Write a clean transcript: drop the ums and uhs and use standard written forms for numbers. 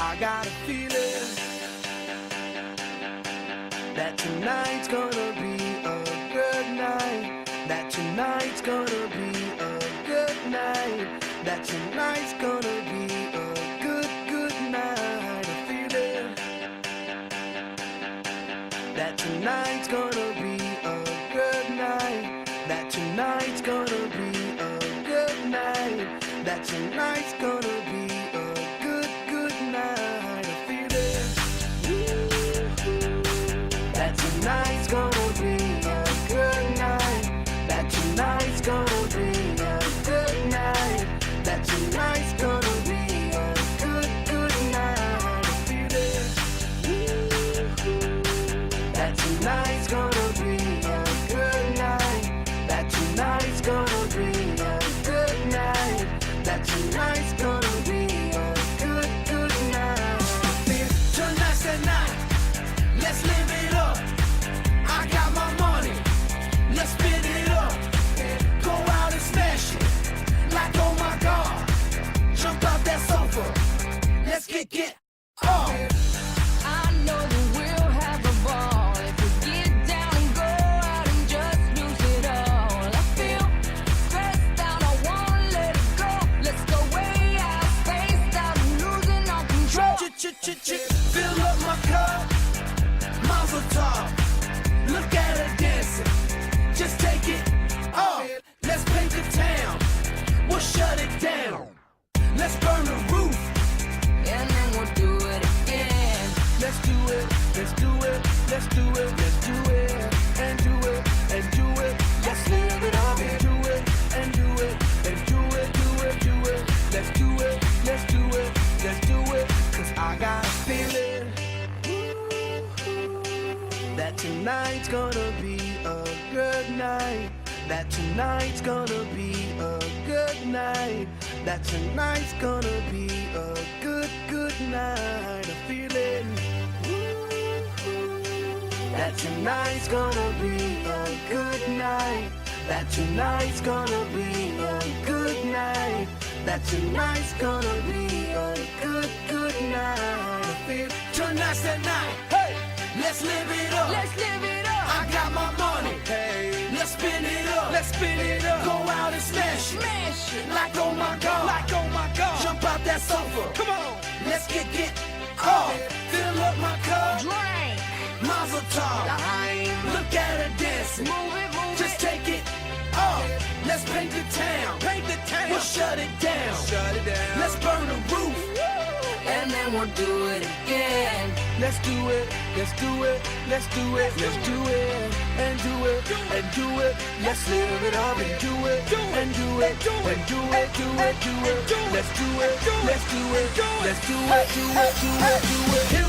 I got a feeling that tonight's gonna be a good night. That tonight's gonna be a good night. That tonight's gonna be a good, good night. A feeling that tonight's gonna be a good night. That tonight's gonna be a good night. That tonight's gonna be a good, good night. A feeling that tonight's gonna be a good night. That tonight's gonna be a good night. That tonight's gonna be a good, good night. A feeling that tonight's gonna be a good night. That tonight's gonna be a good night. That tonight's gonna be a good, good night. Tonight's the night. Let's live it up. I got my money. Let's spin it up. Go out and smash it. Like, oh my God. Jump out that sofa. Let's kick it off. I know that we'll have a ball if we get down and go out and just lose it all. I feel stressed out, I wanna let it go. Let's go way out, spaced out, and losing all control. Fill up my cup. Mazel tov. Look at her dancing. Just take it off. Let's paint the town. We'll shut it down. Let's burn the roof. And then we'll do it again. Let's do it. Let's do it. Let's do it. Let's do it. And do it. And do it. Let's live it up. And do it. And do it. And do it. Do it. Do it. Let's do it. Let's do it. Let's do it. 'Cause I got a feeling that tonight's gonna be a good night. That tonight's gonna be a good night. That tonight's gonna be a good, good night. A feeling that tonight's gonna be a good night. That tonight's gonna be a good night. That tonight's gonna be a good, good night. A feeling tonight's the night. Hey, let's live it up. Let's live it up. I got my money. Hey, let's spin it up. Let's spin it up. Go out and smash it. Smash it. Like, oh my God. Like, oh my God. Jump out that sofa. Come on. Let's kick it off. Fill up my cup. Drink. Mazel tov. Lime. Look at her dancing. Move it, move Just it. take it off. Let's paint the town. Paint the town. We'll shut it down. Shut it down. Let's burn the roof. And then we'll do it again. Let's do it, let's do it, let's do it, let's do it, and do it, and do it. Let's live it up and do it, and do it, and do it, do it, do it. Let's do it, let's do it, let's do it, do it, do it, do it.